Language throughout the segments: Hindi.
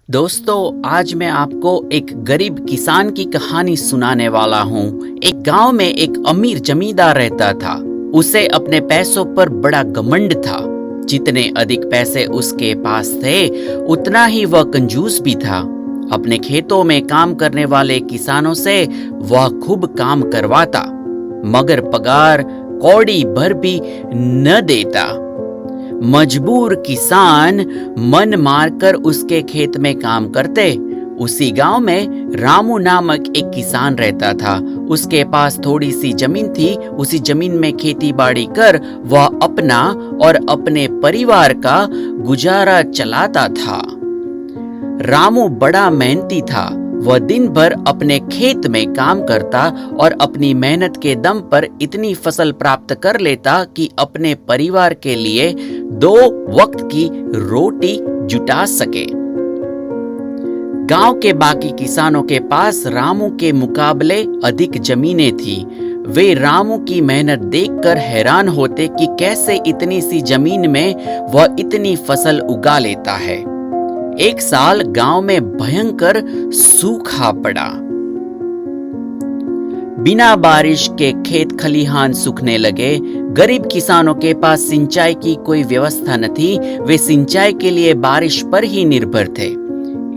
दोस्तों, आज मैं आपको एक गरीब किसान की कहानी सुनाने वाला हूँ। एक गांव में एक अमीर जमींदार रहता था। उसे अपने पैसों पर बड़ा घमंड था। जितने अधिक पैसे उसके पास थे, उतना ही वह कंजूस भी था। अपने खेतों में काम करने वाले किसानों से वह खूब काम करवाता, मगर पगार कौड़ी भर भी न देता। मजबूर किसान मन मारकर उसके खेत में काम करते। उसी गांव में रामू नामक एक किसान रहता था। उसके पास थोड़ी सी जमीन थी। उसी जमीन में खेती बाड़ी कर वह अपना और अपने परिवार का गुजारा चलाता था। रामू बड़ा मेहनती था। वह दिन भर अपने खेत में काम करता और अपनी मेहनत के दम पर इतनी फसल प्राप्त कर लेता कि अपने परिवार के लिए 2 वक्त की रोटी जुटा सके। गांव के बाकी किसानों के पास रामू के मुकाबले अधिक जमीनें थी। वे रामू की मेहनत देखकर हैरान होते कि कैसे इतनी सी जमीन में वह इतनी फसल उगा लेता है। एक साल गांव में भयंकर सूखा पड़ा। बिना बारिश के खेत खलिहान सूखने लगे। गरीब किसानों के पास सिंचाई की कोई व्यवस्था न थी। वे सिंचाई के लिए बारिश पर ही निर्भर थे।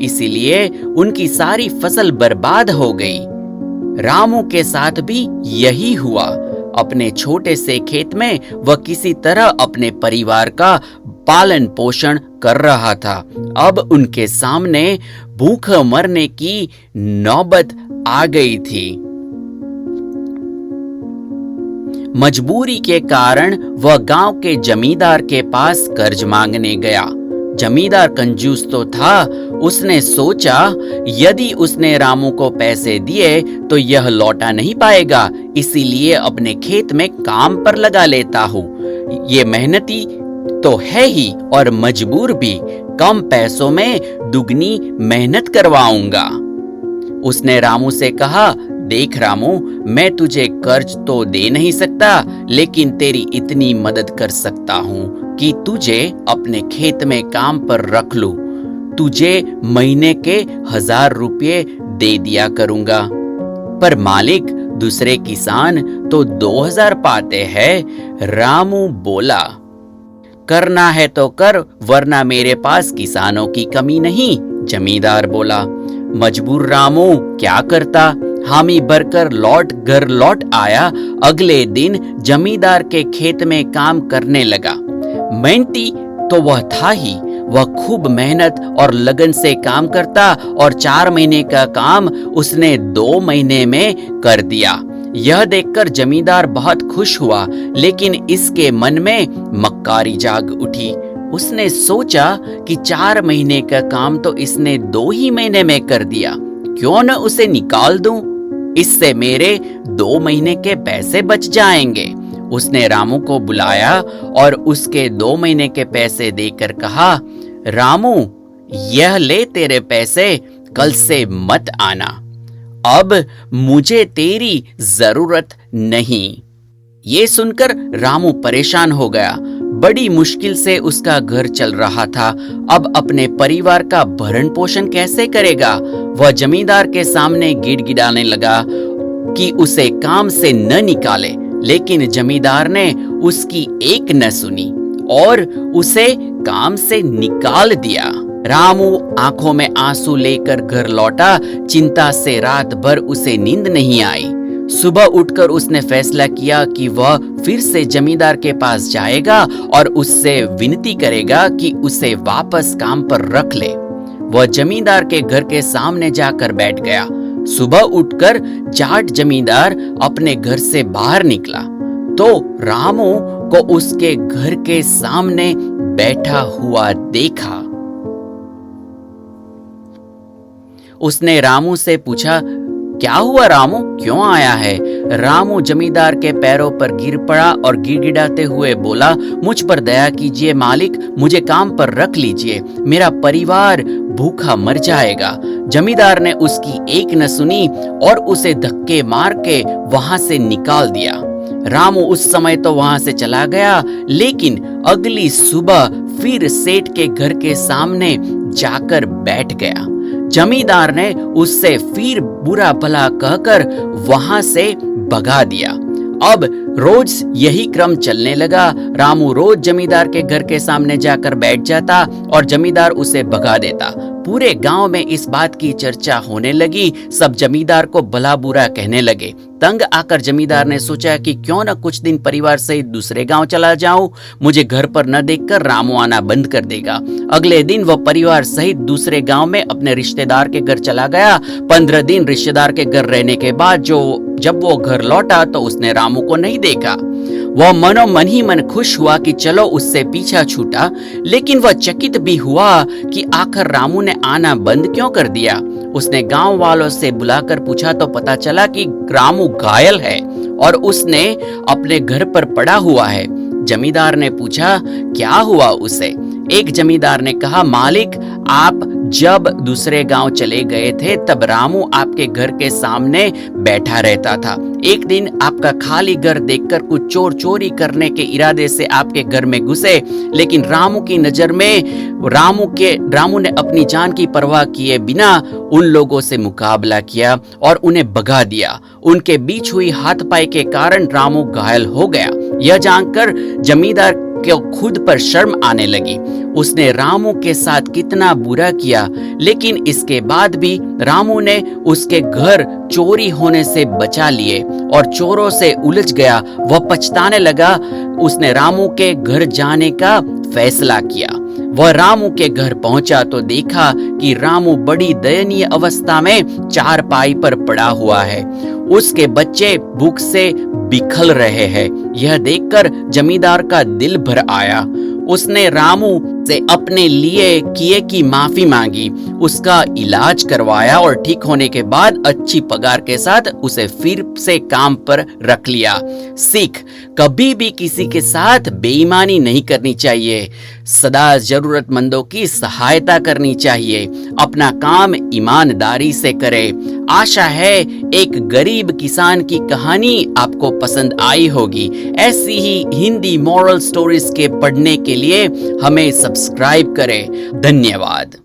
इसीलिए उनकी सारी फसल बर्बाद हो गई। रामू के साथ भी यही हुआ। अपने छोटे से खेत में वह किसी तरह अपने परिवार का पालन पोषण कर रहा था। अब उनके सामने भूख मरने की नौबत आ गई थी। मजबूरी के कारण वह गांव के जमींदार के पास कर्ज मांगने गया। जमींदार कंजूस तो था। उसने सोचा, यदि उसने रामू को पैसे दिए तो यह लौटा नहीं पाएगा, इसीलिए अपने खेत में काम पर लगा लेता हूँ। ये मेहनती तो है ही और मजबूर भी। कम पैसों में दुगनी मेहनत करवाऊंगा। उसने रामू से कहा, देख रामू, मैं तुझे कर्ज तो दे नहीं सकता, लेकिन तेरी इतनी मदद कर सकता हूँ कि तुझे अपने खेत में काम पर रख लूं। तुझे महीने के 1000 रुपये दे दिया करूंगा। पर मालिक, दूसरे किसान तो 2000 पाते हैं। रामू बोला, करना है तो कर, वरना मेरे पास किसानों की कमी नहीं। जमींदार बोला। मजबूर रामू क्या करता, हामी भरकर घर लौट आया। अगले दिन जमींदार के खेत में काम करने लगा। मेहनती तो वह था ही। वह खूब मेहनत और लगन से काम करता और 4 महीने का काम उसने 2 महीने में कर दिया। यह देखकर जमींदार बहुत खुश हुआ, लेकिन इसके मन में मक्कारी जाग उठी। उसने सोचा कि 4 महीने का काम तो इसने 2 ही महीने में कर दिया, क्यों न उसे निकाल दूं। इससे मेरे 2 महीने के पैसे बच जाएंगे। उसने रामू को बुलाया और उसके 2 महीने के पैसे देकर कहा, रामू, यह ले तेरे पैसे, कल से मत आना। अब मुझे तेरी जरूरत नहीं। ये सुनकर रामू परेशान हो गया। बड़ी मुश्किल से उसका घर चल रहा था। अब अपने परिवार का भरण पोषण कैसे करेगा। वह जमींदार के सामने गिड़गिड़ाने लगा कि उसे काम से न निकाले, लेकिन जमींदार ने उसकी एक न सुनी और उसे काम से निकाल दिया। रामू आंखों में आंसू लेकर घर लौटा। चिंता से रात भर उसे नींद नहीं आई। सुबह उठकर उसने फैसला किया कि वह फिर से जमींदार के पास जाएगा और उससे विनती करेगा कि उसे वापस काम पर रख ले। वह जमींदार के घर के सामने जाकर बैठ गया। सुबह उठकर जाट जमींदार अपने घर से बाहर निकला तो रामू को उसके घर के सामने बैठा हुआ देखा। उसने रामू से पूछा, क्या हुआ रामू, क्यों आया है। रामू जमींदार के पैरों पर गिर पड़ा और गिड़गिड़ाते हुए बोला, मुझ पर दया कीजिए मालिक, मुझे काम पर रख लीजिए, मेरा परिवार भूखा मर जाएगा। जमींदार ने उसकी एक न सुनी और उसे धक्के मार के वहां से निकाल दिया। रामू उस समय तो वहां से चला गया, लेकिन अगली सुबह फिर सेठ के घर के सामने जाकर बैठ गया। जमींदार ने उससे फिर बुरा भला कहकर वहां से भगा दिया। अब रोज यही क्रम चलने लगा। रामू रोज जमींदार के घर के सामने जाकर बैठ जाता और जमींदार उसे भगा देता। पूरे गांव में इस बात की चर्चा होने लगी। सब जमींदार को भला बुरा कहने लगे। तंग आकर जमींदार ने सोचा कि क्यों न कुछ दिन परिवार सहित दूसरे गांव चला जाऊं, मुझे घर पर न देखकर रामू आना बंद कर देगा। अगले दिन वह परिवार सहित दूसरे गांव में अपने रिश्तेदार के घर चला गया। 15 दिन रिश्तेदार के घर रहने के बाद जब वो घर लौटा तो उसने रामू को नहीं देखा। वह मनो मन ही मन खुश हुआ कि चलो उससे पीछा छूटा, लेकिन वह चकित भी हुआ कि आखिर रामू ने आना बंद क्यों कर दिया। उसने गांव वालों से बुलाकर पूछा तो पता चला कि रामू घायल है और उसने अपने घर पर पड़ा हुआ है। जमींदार ने पूछा क्या हुआ उसे। एक जमींदार ने कहा, मालिक, आप जब दूसरे गांव चले गए थे तब रामू आपके घर के सामने बैठा रहता था। एक दिन आपका खाली घर देखकर कुछ चोर चोरी करने के इरादे से आपके घर में घुसे, लेकिन रामू की नजर में रामू ने अपनी जान की परवाह किए बिना उन लोगों से मुकाबला किया और उन्हें भगा दिया। उनके बीच हुई हाथापाई के कारण रामू घायल हो गया। यह जानकर जमींदार को खुद पर शर्म आने लगी। उसने रामू के साथ कितना बुरा किया, लेकिन इसके बाद भी रामू ने उसके घर चोरी होने से बचा लिए और चोरों से उलझ गया। वह पछताने लगा। उसने रामू के घर जाने का फैसला किया। वह रामू के घर पहुंचा तो देखा कि रामू बड़ी दयनीय अवस्था में चारपाई पर पड़ा हुआ है। उसके बच्चे भूख से बिखल रहे हैं। यह देखकर जमींदार का दिल भर आया। उसने रामू से अपने लिए किए की माफी मांगी, उसका इलाज करवाया और ठीक होने के बाद अच्छी पगार के साथ उसे फिर से काम पर रख लिया। सीख, कभी भी किसी के साथ बेईमानी नहीं करनी चाहिए। सदा जरूरतमंदों की सहायता करनी चाहिए। अपना काम ईमानदारी से करे। आशा है एक गरीब किसान की कहानी आपको पसंद आई होगी। ऐसी ही हिंदी मॉरल स्टोरीज के पढ़ने के लिए हमें सब्सक्राइब करें। धन्यवाद।